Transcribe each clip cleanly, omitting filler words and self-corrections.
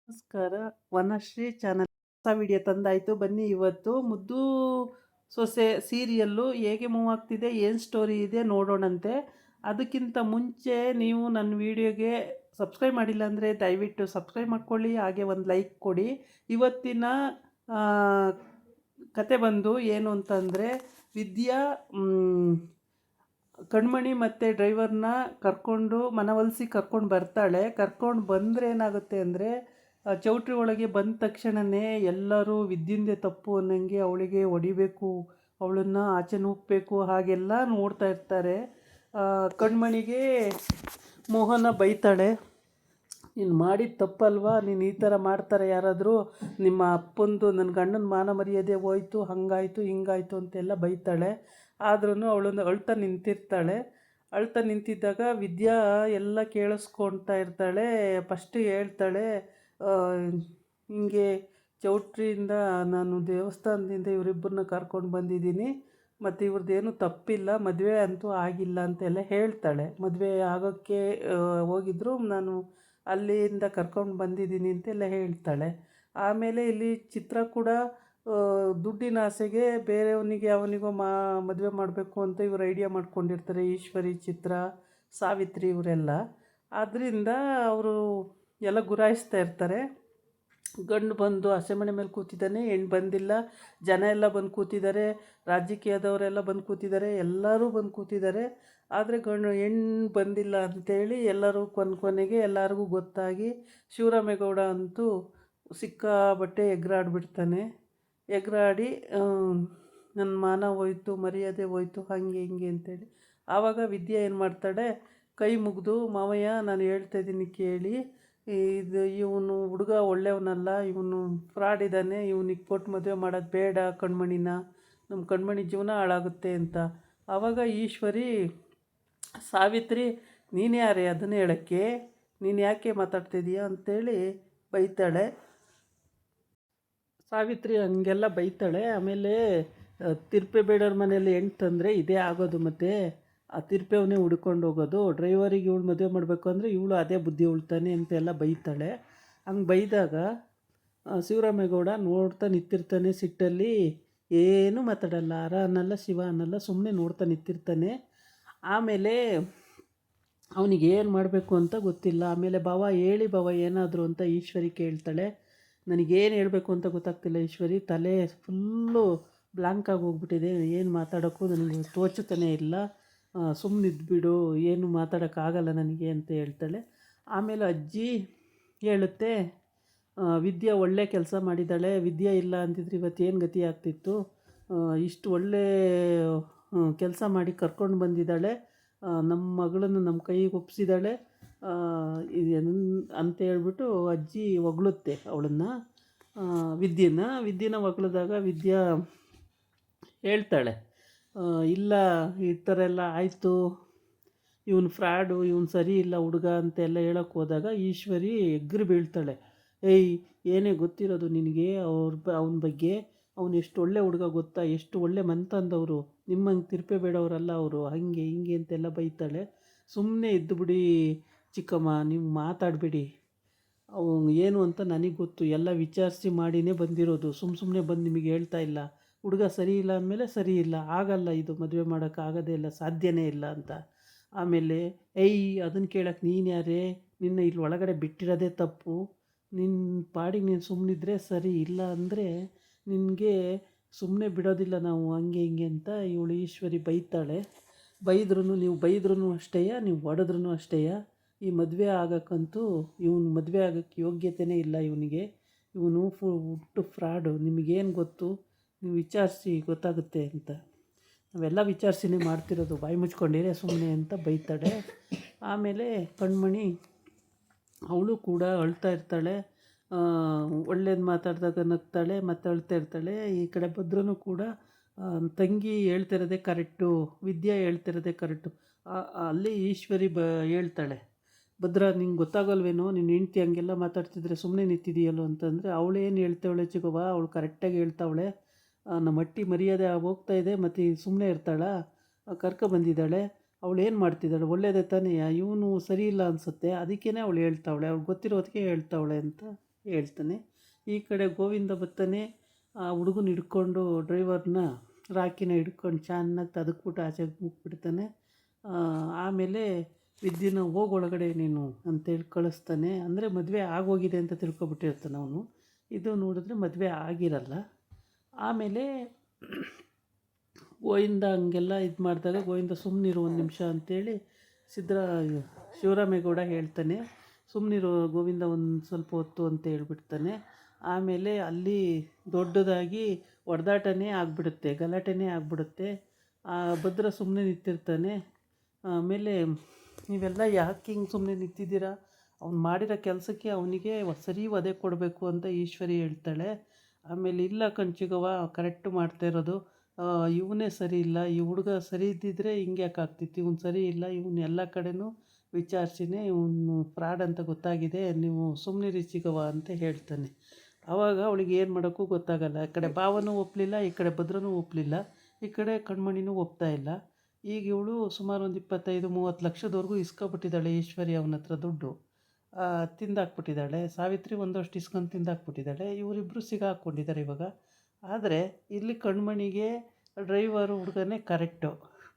ನಮಸ್ಕಾರ. ವನಶ್ರೀ ಚಾನಲ್ ಹೊಸ ವಿಡಿಯೋ ತಂದಾಯಿತು. ಬನ್ನಿ ಇವತ್ತು ಮುದ್ದು ಸೊಸೆ ಸೀರಿಯಲ್ಲು ಹೇಗೆ ಮೂವ್ ಆಗ್ತಿದೆ, ಏನು ಸ್ಟೋರಿ ಇದೆ ನೋಡೋಣಂತೆ. ಅದಕ್ಕಿಂತ ಮುಂಚೆ ನೀವು ನನ್ನ ವಿಡಿಯೋಗೆ ಸಬ್ಸ್ಕ್ರೈಬ್ ಮಾಡಿಲ್ಲ ಅಂದರೆ ದಯವಿಟ್ಟು ಸಬ್ಸ್ಕ್ರೈಬ್ ಮಾಡ್ಕೊಳ್ಳಿ, ಹಾಗೆ ಒಂದು ಲೈಕ್ ಕೊಡಿ. ಇವತ್ತಿನ ಕತೆ ಬಂದು ಏನು ಅಂತಂದರೆ, ವಿದ್ಯಾ ಕಣ್ಮಣಿ ಮತ್ತು ಡ್ರೈವರ್ನ ಕರ್ಕೊಂಡು ಮನವೊಲಿಸಿ ಕರ್ಕೊಂಡು ಬರ್ತಾಳೆ. ಕರ್ಕೊಂಡು ಬಂದರೆ ಏನಾಗುತ್ತೆ ಅಂದರೆ, ಚೌಟ್ರಿ ಒಳಗೆ ಬಂದ ತಕ್ಷಣವೇ ಎಲ್ಲರೂ ವಿದ್ಯೆಂದೇ ತಪ್ಪು ಅನ್ನಂಗೆ ಅವಳಿಗೆ ಹೊಡಿಬೇಕು, ಅವಳನ್ನು ಆಚೆ ನೂಕಬೇಕು, ಹಾಗೆಲ್ಲ ನೋಡ್ತಾ ಇರ್ತಾರೆ. ಕಣ್ಮಣಿಗೆ ಮೋಹನ ಬೈತಾಳೆ, ನೀನು ಮಾಡಿದ ತಪ್ಪಲ್ವಾ, ನೀನು ಈ ಥರ ಮಾಡ್ತಾರೆ ಯಾರಾದರೂ, ನಿಮ್ಮ ಅಪ್ಪಂದು ನನ್ನ ಗಂಡನ ಮಾನ ಮರ್ಯಾದೆ ಹೋಯ್ತು, ಹಾಗಾಯ್ತು ಹಿಂಗಾಯ್ತು ಅಂತೆಲ್ಲ ಬೈತಾಳೆ. ಆದ್ರೂ ಅವಳನ್ನು ಅಳ್ತಾ ನಿಂತಿದ್ದಾಗ ವಿದ್ಯಾ ಎಲ್ಲ ಕೇಳಿಸ್ಕೊಳ್ತಾ ಇರ್ತಾಳೆ. ಫಸ್ಟ್ ಹೇಳ್ತಾಳೆ, ಹಿಂಗೆ ಚೌಟ್ರಿಯಿಂದ ನಾನು ದೇವಸ್ಥಾನದಿಂದ ಇವರಿಬ್ಬರನ್ನ ಕರ್ಕೊಂಡು ಬಂದಿದ್ದೀನಿ, ಮತ್ತು ಇವ್ರದ್ದೇನು ತಪ್ಪಿಲ್ಲ, ಮದುವೆ ಅಂತೂ ಆಗಿಲ್ಲ ಅಂತೆಲ್ಲ ಹೇಳ್ತಾಳೆ. ಮದುವೆ ಆಗೋಕ್ಕೆ ಹೋಗಿದ್ರು, ನಾನು ಅಲ್ಲಿಂದ ಕರ್ಕೊಂಡು ಬಂದಿದ್ದೀನಿ ಅಂತೆಲ್ಲ ಹೇಳ್ತಾಳೆ. ಆಮೇಲೆ ಇಲ್ಲಿ ಚಿತ್ರ ಕೂಡ ದುಡ್ಡಿನ ಆಸೆಗೆ ಬೇರೆಯವನಿಗೆ ಅವನಿಗೋ ಮದುವೆ ಮಾಡಬೇಕು ಅಂತ ಇವರು ಐಡಿಯಾ ಮಾಡ್ಕೊಂಡಿರ್ತಾರೆ, ಈಶ್ವರಿ, ಚಿತ್ರ, ಸಾವಿತ್ರಿ ಇವರೆಲ್ಲ. ಆದ್ದರಿಂದ ಅವರು ಎಲ್ಲ ಗುರಾಯಿಸ್ತಾ ಇರ್ತಾರೆ. ಗಂಡು ಬಂದು ಹಸೆಮಣೆ ಮೇಲೆ ಕೂತಿದ್ದಾನೆ, ಹೆಣ್ಣು ಬಂದಿಲ್ಲ, ಜನ ಎಲ್ಲ ಬಂದು ಕೂತಿದ್ದಾರೆ, ರಾಜಕೀಯದವರೆಲ್ಲ ಬಂದು ಕೂತಿದ್ದಾರೆ, ಎಲ್ಲರೂ ಬಂದು ಕೂತಿದ್ದಾರೆ. ಆದರೆ ಹೆಣ್ಣು ಬಂದಿಲ್ಲ ಅಂಥೇಳಿ ಎಲ್ಲರೂ ಕೊನೆಗೆ ಎಲ್ಲರಿಗೂ ಗೊತ್ತಾಗಿ ಶಿವರಾಮೇಗೌಡ ಅಂತೂ ಸಿಕ್ಕಾಬಟ್ಟೆ ಎಗರಾಡ್ಬಿಡ್ತಾನೆ. ಎಗರಾಡಿ ನನ್ನ ಮಾನ ಹೋಯ್ತು, ಮರ್ಯಾದೆ ಹೋಯ್ತು, ಹಾಗೆ ಹಿಂಗೆ ಅಂತೇಳಿ. ಆವಾಗ ವಿದ್ಯೆ ಏನು ಮಾಡ್ತಾಳೆ, ಕೈ ಮುಗಿದು, ಮಾವಯ್ಯ ನಾನು ಹೇಳ್ತಾ ಇದ್ದೀನಿ ಕೇಳಿ, ಇವನು ಹುಡುಗ ಒಳ್ಳೆಯವನಲ್ಲ, ಇವನು ಫ್ರಾಡ್ ಇದ್ದಾನೆ, ಇವನಿಗೆ ಕೊಟ್ಟು ಮದುವೆ ಮಾಡೋದು ಬೇಡ ಕಣ್ಮಣಿನ, ನಮ್ಮ ಕಣ್ಮಣಿ ಜೀವನ ಹಾಳಾಗುತ್ತೆ ಅಂತ. ಆವಾಗ ಈಶ್ವರಿ, ಸಾವಿತ್ರಿ ನೀನು ಯಾರೇ ಅದನ್ನು ಹೇಳೋಕ್ಕೆ, ನೀನು ಯಾಕೆ ಮಾತಾಡ್ತಿದೀಯ ಅಂತೇಳಿ ಬೈತಾಳೆ. ಸಾವಿತ್ರಿ ಹಂಗೆಲ್ಲ ಬೈತಾಳೆ. ಆಮೇಲೆ ತಿರ್ಪೆ ಬೇಡವ್ರ ಮನೇಲಿ ಹೆಣ್ಣು ತಂದರೆ ಇದೇ ಆಗೋದು, ಮತ್ತು ಆ ತಿರ್ಪೆವನ್ನೇ ಹುಡ್ಕೊಂಡು ಹೋಗೋದು, ಡ್ರೈವರಿಗೆ ಇವಳು ಮದುವೆ ಮಾಡಬೇಕು ಅಂದರೆ ಇವಳು ಅದೇ ಬುದ್ಧಿ ಉಳ್ತಾನೆ ಅಂತೆಲ್ಲ ಬೈತಾಳೆ. ಹಂಗೆ ಬೈದಾಗ ಶಿವರಾಮೇಗೌಡ ನೋಡ್ತಾ ನಿಂತಿರ್ತಾನೆ ಸಿಟ್ಟಲ್ಲಿ, ಏನೂ ಮಾತಾಡಲ್ಲ, ಹರ ಅನ್ನಲ್ಲ, ಶಿವ ಅನ್ನಲ್ಲ, ಸುಮ್ಮನೆ ನೋಡ್ತಾ ನಿಂತಿರ್ತಾನೆ. ಆಮೇಲೆ ಅವನಿಗೆ ಏನು ಮಾಡಬೇಕು ಅಂತ ಗೊತ್ತಿಲ್ಲ. ಆಮೇಲೆ ಭಾವ ಹೇಳಿ ಭಾವ ಏನಾದರೂ ಅಂತ ಈಶ್ವರಿ ಕೇಳ್ತಾಳೆ. ನನಗೇನು ಹೇಳಬೇಕು ಅಂತ ಗೊತ್ತಾಗ್ತಿಲ್ಲ ಈಶ್ವರಿ, ತಲೆ ಫುಲ್ಲು ಬ್ಲ್ಯಾಂಕಾಗಿ ಹೋಗ್ಬಿಟ್ಟಿದೆ, ಏನು ಮಾತಾಡೋಕ್ಕೂ ನನಗೆ ತೋಚುತ್ತಾನೆ ಇಲ್ಲ, ಸುಮ್ಮನಿದ್ಬಿಡು, ಏನು ಮಾತಾಡೋಕ್ಕಾಗಲ್ಲ ನನಗೆ ಅಂತ ಹೇಳ್ತಾಳೆ. ಆಮೇಲೆ ಅಜ್ಜಿ ಹೇಳುತ್ತೆ, ವಿದ್ಯಾ ಒಳ್ಳೆ ಕೆಲಸ ಮಾಡಿದ್ದಾಳೆ, ವಿದ್ಯಾ ಇಲ್ಲ ಅಂತಿದ್ರೆ ಇವತ್ತೇನು ಗತಿ ಆಗ್ತಿತ್ತು, ಇಷ್ಟು ಒಳ್ಳೆ ಕೆಲಸ ಮಾಡಿ ಕರ್ಕೊಂಡು ಬಂದಿದ್ದಾಳೆ, ನಮ್ಮ ಮಗಳನ್ನು ನಮ್ಮ ಕೈಗೆ ಒಪ್ಪಿಸಿದ್ದಾಳೆ ಅಂತ ಹೇಳ್ಬಿಟ್ಟು ಅಜ್ಜಿ ಹೊಗಳುತ್ತೆ ಅವಳನ್ನು, ವಿದ್ಯೆನ ಹೊಗಳಿದಾಗ ವಿದ್ಯಾ ಹೇಳ್ತಾಳೆ, ಇಲ್ಲ ಈ ಥರ ಎಲ್ಲ ಆಯಿತು, ಇವನು ಫ್ರಾಡು, ಇವನು ಸರಿ ಇಲ್ಲ ಹುಡುಗ ಅಂತೆಲ್ಲ ಹೇಳೋಕ್ಕೆ ಹೋದಾಗ ಈಶ್ವರಿ ಎಗ್ರಿ ಬೀಳ್ತಾಳೆ. ಏಯ್, ಏನೇ ಗೊತ್ತಿರೋದು ನಿನಗೆ ಅವನ ಬಗ್ಗೆ, ಅವನು ಎಷ್ಟು ಒಳ್ಳೆ ಹುಡುಗ ಗೊತ್ತಾ, ಎಷ್ಟು ಒಳ್ಳೆ ಮನ್ತಂದವರು, ನಿಮ್ಮಂಗೆ ತಿರ್ಪೆ ಬೇಡವರಲ್ಲ ಅವರು, ಹಾಗೆ ಹಿಂಗೆ ಅಂತೆಲ್ಲ ಬೈತಾಳೆ. ಸುಮ್ಮನೆ ಇದ್ದುಬಿಡಿ ಚಿಕ್ಕಮ್ಮ, ನೀವು ಮಾತಾಡಬೇಡಿ, ಅವನು ಏನು ಅಂತ ನನಗೆ ಗೊತ್ತು, ಎಲ್ಲ ವಿಚಾರಿಸಿ ಮಾಡಿನೇ ಬಂದಿರೋದು, ಸುಮ್ಮನೆ ಬಂದು ನಿಮಗೆ ಹೇಳ್ತಾ ಇಲ್ಲ, ಹುಡುಗ ಸರಿ ಇಲ್ಲ ಅಂದಮೇಲೆ ಸರಿ ಇಲ್ಲ, ಆಗಲ್ಲ, ಇದು ಮದುವೆ ಮಾಡೋಕ್ಕಾಗೋದೇ ಇಲ್ಲ, ಸಾಧ್ಯನೇ ಇಲ್ಲ ಅಂತ. ಆಮೇಲೆ ಅದನ್ನು ಕೇಳೋಕ್ಕೆ ನೀನು ಯಾರೇ, ನಿನ್ನ ಇಲ್ಲಿ ಒಳಗಡೆ ಬಿಟ್ಟಿರೋದೇ ತಪ್ಪು, ನಿನ್ನ ಪಾಡಿಗೆ ನೀನು ಸುಮ್ಮನಿದ್ರೆ ಸರಿ, ಇಲ್ಲ ಅಂದರೆ ನಿನಗೆ ಸುಮ್ಮನೆ ಬಿಡೋದಿಲ್ಲ ನಾವು, ಹಂಗೆ ಹಿಂಗೆ ಅಂತ ಇವಳು ಈಶ್ವರಿ ಬೈತಾಳೆ. ನೀವು ಬೈದ್ರೂ ಅಷ್ಟೇ, ನೀವು ಹೊಡೆದ್ರೂ ಅಷ್ಟೇ, ಈ ಮದುವೆ ಆಗೋಕ್ಕಂತೂ ಇವನು ಮದುವೆ ಆಗೋಕ್ಕೆ ಯೋಗ್ಯತೆಯೇ ಇಲ್ಲ ಇವನಿಗೆ, ಇವನು ಹುಟ್ಟು ಫ್ರಾಡು, ನಿಮಗೇನು ಗೊತ್ತು, ನೀವು ವಿಚಾರಿಸಿ ಗೊತ್ತಾಗುತ್ತೆ ಅಂತ. ನಾವೆಲ್ಲ ವಿಚಾರಿಸಿನೇ ಮಾಡ್ತಿರೋದು, ಬಾಯಿ ಮುಚ್ಕೊಂಡಿರೇ ಸುಮ್ಮನೆ ಅಂತ ಬೈತಾಳೆ. ಆಮೇಲೆ ಕಣ್ಮಣಿ ಅವಳು ಕೂಡ ಅಳ್ತಾ ಇರ್ತಾಳೆ, ಒಳ್ಳೇದು ಮಾತಾಡಿದಾಗ ನಗ್ತಾಳೆ, ಮತ್ತು ಅಳ್ತಾ ಇರ್ತಾಳೆ. ಈ ಕಡೆ ಭದ್ರನೂ ಕೂಡ ತಂಗಿ ಹೇಳ್ತಿರೋದೇ ಕರೆಕ್ಟು, ವಿದ್ಯಾ ಹೇಳ್ತಿರೋದೇ ಕರೆಕ್ಟು. ಅಲ್ಲಿ ಈಶ್ವರಿ ಹೇಳ್ತಾಳೆ, ಭದ್ರ ನಿಂಗೆ ಗೊತ್ತಾಗಲ್ವೇನೋ, ನಿನ್ನ ಹೆಂಡ್ತಿ ಹಂಗೆಲ್ಲ ಮಾತಾಡ್ತಿದ್ರೆ ಸುಮ್ಮನೆ ನಿಂತಿದೆಯಲ್ಲೋ ಅಂತಂದರೆ, ಅವಳೇನು ಹೇಳ್ತಾವಳೆ ಚಿಕ್ಕವ್ವ, ಅವಳು ಕರೆಕ್ಟಾಗಿ ಹೇಳ್ತಾವಳೆ, ನಮ್ಮ ಅಟ್ಟಿ ಮರ್ಯಾದೆ ಹೋಗ್ತಾ ಇದೆ, ಮತ್ತು ಸುಮ್ಮನೆ ಇರ್ತಾಳ, ಬಂದಿದ್ದಾಳೆ, ಅವಳು ಏನು ಮಾಡ್ತಿದ್ದಾಳೆ, ಒಳ್ಳೇದೇ ತಾನೇ, ಇವನು ಸರಿ ಇಲ್ಲ ಅನಿಸುತ್ತೆ, ಅದಕ್ಕೇ ಅವಳು ಹೇಳ್ತಾವಳೆ, ಅವಳು ಗೊತ್ತಿರೋದಕ್ಕೆ ಹೇಳ್ತಾವಳೆ ಅಂತ ಹೇಳ್ತಾನೆ. ಈ ಕಡೆ ಗೋವಿಂದ ಬರ್ತಾನೆ, ಆ ಹುಡುಗನ ಹಿಡ್ಕೊಂಡು ಡ್ರೈವರ್ನ ರಾಕಿನ ಹಿಡ್ಕೊಂಡು ಚೆನ್ನಾಗಿ ತದಕ್ಬಿಟ್ಟು ಆಚೆಗೆ ಮುಗ್ಬಿಡ್ತಾನೆ. ಆಮೇಲೆ ವಿದ್ಯೆನ ಹೋಗೊಳಗಡೆ ನೀನು ಅಂತೇಳಿ ಕಳಿಸ್ತಾನೆ. ಅಂದರೆ ಮದುವೆ ಆಗೋಗಿದೆ ಅಂತ ತಿಳ್ಕೊಬಿಟ್ಟಿರ್ತಾನೆ ಅವನು. ಇದು ನೋಡಿದ್ರೆ ಮದುವೆ ಆಗಿರಲ್ಲ. ಆಮೇಲೆ ಗೋವಿಂದ ಹಂಗೆಲ್ಲ ಇದು ಮಾಡಿದಾಗ ಗೋವಿಂದ ಸುಮ್ಮನಿರು ಒಂದು ನಿಮಿಷ ಅಂತೇಳಿ ಶಿವರಾಮೇಗೌಡ ಹೇಳ್ತಾನೆ. ಸುಮ್ಮನಿರು ಗೋವಿಂದ ಒಂದು ಸ್ವಲ್ಪ ಹೊತ್ತು ಅಂತ ಹೇಳ್ಬಿಡ್ತಾನೆ. ಆಮೇಲೆ ಅಲ್ಲಿ ದೊಡ್ಡದಾಗಿ ಹೊಡೆದಾಟನೇ ಆಗಿಬಿಡುತ್ತೆ, ಗಲಾಟೆನೇ ಆಗಿಬಿಡುತ್ತೆ. ಭದ್ರ ಸುಮ್ಮನೆ ನಿಂತಿರ್ತಾನೆ. ಆಮೇಲೆ ನೀವೆಲ್ಲ ಯಾಕೆ ಹಿಂಗೆ ಸುಮ್ಮನೆ ನಿಂತಿದ್ದೀರಾ, ಅವ್ನು ಮಾಡಿರೋ ಕೆಲಸಕ್ಕೆ ಅವನಿಗೆ ಸರಿ ವಧೆ ಕೊಡಬೇಕು ಅಂತ ಈಶ್ವರಿ ಹೇಳ್ತಾಳೆ. ಆಮೇಲೆ ಇಲ್ಲ ಕಂಚಿಗವ ಕರೆಕ್ಟು ಮಾಡ್ತಾ ಇರೋದು, ಇವನೇ ಸರಿ ಇಲ್ಲ, ಈ ಹುಡುಗ ಸರಿ ಇದ್ದಿದ್ರೆ ಹಿಂಗೆ ಯಾಕೆ ಆಗ್ತಿತ್ತು, ಇವನು ಸರಿ ಇಲ್ಲ, ಇವನು ಎಲ್ಲ ಕಡೆನೂ ವಿಚಾರಿಸಿನೇ ಇವನು ಫ್ರಾಡ್ ಅಂತ ಗೊತ್ತಾಗಿದೆ, ನೀವು ಸುಮ್ಮನಿರಿ ಚಿಗವ ಅಂತ ಹೇಳ್ತಾನೆ. ಆವಾಗ ಅವಳಿಗೆ ಏನು ಮಾಡೋಕ್ಕೂ ಗೊತ್ತಾಗಲ್ಲ. ಈ ಕಡೆ ಭಾವನೂ ಒಪ್ಪಲಿಲ್ಲ, ಈ ಕಡೆ ಭದ್ರನೂ ಒಪ್ಪಲಿಲ್ಲ, ಈ ಕಡೆ ಕಣ್ಮಣಿನೂ ಒಪ್ತಾ ಇಲ್ಲ. ಈಗ ಇವಳು ಸುಮಾರು ಒಂದು 25-30 ಲಕ್ಷದವರೆಗೂ ಇಸ್ಕೊಬಿಟ್ಟಿದ್ದಾಳೆ ಈಶ್ವರಿ ಅವನ ಹತ್ರ ದುಡ್ಡು. ತಿಂದಾಕ್ಬಿಟ್ಟಿದ್ದಾಳೆ. ಸಾವಿತ್ರಿ ಒಂದಷ್ಟು ಇಸ್ಕೊಂಡು ತಿಂದಾಕ್ಬಿಟ್ಟಿದ್ದಾಳೆ. ಇವರಿಬ್ಬರು ಸಿಗಾಕೊಂಡಿದ್ದಾರೆ ಇವಾಗ. ಆದರೆ ಇಲ್ಲಿ ಕಣ್ಮಣಿಗೆ ಡ್ರೈವರು ಹುಡುಗನೇ ಕರೆಕ್ಟು,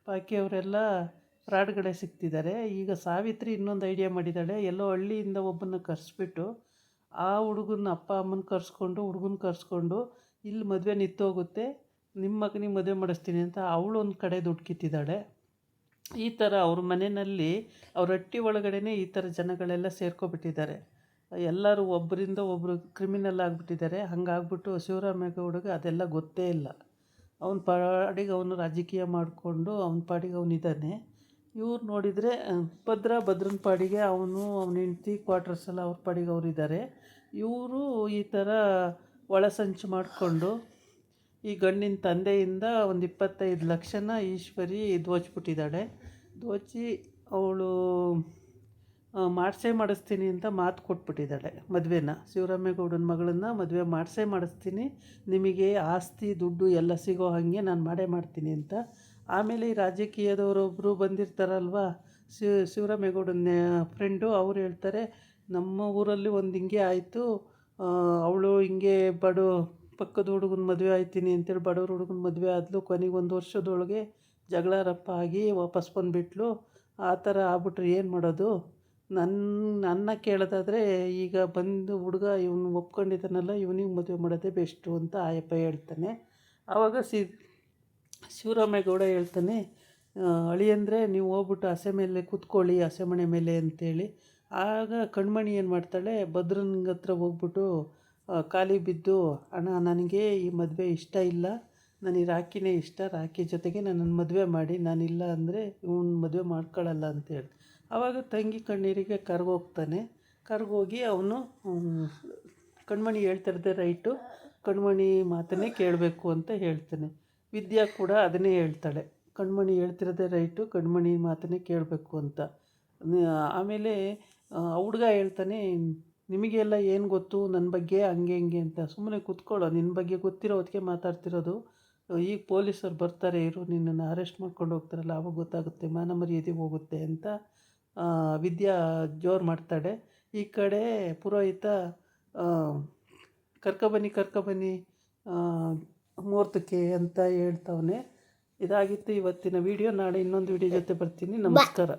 ಬಾಕಿಯವರೆಲ್ಲ ಫ್ರಾಡ್ಗಳೇ ಸಿಗ್ತಿದ್ದಾರೆ. ಈಗ ಸಾವಿತ್ರಿ ಇನ್ನೊಂದು ಐಡಿಯಾ ಮಾಡಿದ್ದಾಳೆ. ಎಲ್ಲೋ ಹಳ್ಳಿಯಿಂದ ಒಬ್ಬನ್ನ ಕರೆಸ್ಬಿಟ್ಟು ಆ ಹುಡುಗನ ಅಪ್ಪ ಅಮ್ಮನ ಹುಡುಗನ ಕರೆಸ್ಕೊಂಡು ಇಲ್ಲಿ ಮದುವೆ ನಿಂತೋಗುತ್ತೆ, ನಿಮ್ಮ ಮಗನಿಗೆ ಮದುವೆ ಮಾಡಿಸ್ತೀನಿ ಅಂತ ಅವಳು ಒಂದು ಕಡೆ ದುಡ್ಡು ಕಿತ್ತಿದ್ದಾಳೆ. ಈ ಥರ ಅವ್ರ ಮನೆಯಲ್ಲಿ ಅವ್ರ ಹಟ್ಟಿ ಒಳಗಡೆನೇ ಈ ಥರ ಜನಗಳೆಲ್ಲ ಸೇರ್ಕೊಬಿಟ್ಟಿದ್ದಾರೆ. ಎಲ್ಲರೂ ಒಬ್ಬರಿಂದ ಒಬ್ಬರು ಕ್ರಿಮಿನಲ್ ಆಗಿಬಿಟ್ಟಿದ್ದಾರೆ. ಹಂಗಾಗ್ಬಿಟ್ಟು ಶಿವರಾಮೇಗೌಡಗೆ ಅದೆಲ್ಲ ಗೊತ್ತೇ ಇಲ್ಲ. ಅವನ ಪಾಡಿಗೆ ಅವನು ರಾಜಕೀಯ ಮಾಡಿಕೊಂಡು ಅವನ ಪಾಡಿಗೆ ಅವನಿದ್ದಾನೆ. ಇವ್ರು ನೋಡಿದರೆ ಭದ್ರನ ಪಾಡಿಗೆ ಅವನ ಹೆಂಡ್ತಿ ಕ್ವಾರ್ಟರ್ಸ್ ಎಲ್ಲ ಅವ್ರ ಪಾಡಿಗೆ ಅವರಿದ್ದಾರೆ. ಇವರು ಈ ಥರ ಒಳಸಂಚು ಮಾಡಿಕೊಂಡು ಈ ಗಂಡಿನ ತಂದೆಯಿಂದ ಒಂದು 25 ಲಕ್ಷನ ಈಶ್ವರಿ ದೋಚಿಬಿಟ್ಟಿದ್ದಾಳೆ. ದೋಚಿ ಅವಳು ಮಾಡಿಸ್ತೀನಿ ಅಂತ ಮಾತು ಕೊಟ್ಬಿಟ್ಟಿದ್ದಾಳೆ. ಮದುವೆನ ಶಿವರಾಮೇಗೌಡನ ಮಗಳನ್ನ ಮದುವೆ ಮಾಡಿಸ್ತೀನಿ, ನಿಮಗೆ ಆಸ್ತಿ ದುಡ್ಡು ಎಲ್ಲ ಸಿಗೋ ಹಾಗೆ ನಾನು ಮಾಡ್ತೀನಿ ಅಂತ. ಆಮೇಲೆ ಈ ರಾಜಕೀಯದವರೊಬ್ಬರು ಬಂದಿರ್ತಾರಲ್ವ, ಶಿವರಾಮೇಗೌಡನ ಫ್ರೆಂಡು, ಅವ್ರು ಹೇಳ್ತಾರೆ, ನಮ್ಮ ಊರಲ್ಲಿ ಒಂದು ಹಿಂಗೆ ಆಯಿತು, ಅವಳು ಹಿಂಗೆ ಪಕ್ಕದ ಹುಡುಗನ ಮದುವೆ ಆಯ್ತೀನಿ ಅಂತೇಳಿ ಬಡವ್ರ ಹುಡುಗನ ಮದುವೆ ಆದಳು. ಕೊನೆಗೆ 1 ವರ್ಷದೊಳಗೆ ಜಗಳಾರಪ್ಪ ಆಗಿ ವಾಪಸ್ ಬಂದುಬಿಟ್ಲು. ಆ ಥರ ಆಗ್ಬಿಟ್ರೆ ಏನು ಮಾಡೋದು, ನನ್ನ ಕೇಳೋದಾದರೆ ಈಗ ಬಂದು ಹುಡುಗ ಇವನು ಒಪ್ಕೊಂಡಿದ್ದಾನಲ್ಲ, ಇವನಿಗೆ ಮದುವೆ ಮಾಡೋದೇ ಬೆಸ್ಟು ಅಂತ ಆಯಪ್ಪ ಹೇಳ್ತಾನೆ. ಆವಾಗ ಶಿವರಾಮೇಗೌಡ ಹೇಳ್ತಾನೆ, ಅಳಿಯಂದರೆ ನೀವು ಹೋಗ್ಬಿಟ್ಟು ಹಸೆ ಮೇಲೆ ಕೂತ್ಕೊಳ್ಳಿ, ಹಸೆ ಮಣೆ ಮೇಲೆ ಅಂತೇಳಿ. ಆಗ ಕಣ್ಮಣಿ ಏನು ಮಾಡ್ತಾಳೆ, ಭದ್ರನ ಹತ್ರ ಹೋಗ್ಬಿಟ್ಟು ಕಾಲಿಗೆ ಬಿದ್ದು, ಅಣ್ಣ ನನಗೆ ಈ ಮದುವೆ ಇಷ್ಟ ಇಲ್ಲ, ನನಗೆ ರಾಕಿನೇ ಇಷ್ಟ, ರಾಕಿ ಜೊತೆಗೆ ನನ್ನನ್ನು ಮದುವೆ ಮಾಡಿ, ನಾನಿಲ್ಲ ಅಂದರೆ ಇವನು ಮದುವೆ ಮಾಡ್ಕೊಳ್ಳಲ್ಲ ಅಂತೇಳಿ. ಆವಾಗ ತಂಗಿ ಕಣ್ಣೀರಿಗೆ ಕರ್ಗೋಗಿ ಅವನು ಕಣ್ಮಣಿ ಹೇಳ್ತಿರೋದೇ ರೈಟು, ಕಣ್ಮಣಿ ಮಾತನ್ನೇ ಕೇಳಬೇಕು ಅಂತ ಹೇಳ್ತಾನೆ. ವಿದ್ಯಾ ಕೂಡ ಅದನ್ನೇ ಹೇಳ್ತಾಳೆ, ಕಣ್ಮಣಿ ಹೇಳ್ತಿರೋದೇ ರೈಟು, ಕಣ್ಮಣಿ ಮಾತನ್ನೇ ಕೇಳಬೇಕು ಅಂತ. ಆಮೇಲೆ ಹುಡುಗ ಹೇಳ್ತಾನೆ, ನಿಮಗೆಲ್ಲ ಏನು ಗೊತ್ತು ನನ್ನ ಬಗ್ಗೆ ಹಂಗೆ ಹಿಂಗೆ ಅಂತ, ಸುಮ್ಮನೆ ಕೂತ್ಕೊಳ್ಳೋ, ನಿನ್ನ ಬಗ್ಗೆ ಗೊತ್ತಿರೋ ಹೊತ್ತಿಗೆ ಮಾತಾಡ್ತಿರೋದು, ಈಗ ಪೊಲೀಸರು ಬರ್ತಾರೆ ಇರು, ನಿನ್ನನ್ನು ಅರೆಸ್ಟ್ ಮಾಡ್ಕೊಂಡು ಹೋಗ್ತಾರಲ್ಲ, ಆವಾಗ ಗೊತ್ತಾಗುತ್ತೆ, ಮಾನ ಮರ್ಯಾದೆ ಹೋಗುತ್ತೆ ಅಂತ ವಿದ್ಯಾ ಜೋರು ಮಾಡ್ತಾಳೆ. ಈ ಕಡೆ ಪುರೋಹಿತ ಕರ್ಕೊಬನ್ನಿ ಮುಹೂರ್ತಕ್ಕೆ ಅಂತ ಹೇಳ್ತವನೆ. ಇದಾಗಿತ್ತು ಇವತ್ತಿನ ವಿಡಿಯೋ. ನಾಳೆ ಇನ್ನೊಂದು ವಿಡಿಯೋ ಜೊತೆ ಬರ್ತೀನಿ. ನಮಸ್ಕಾರ.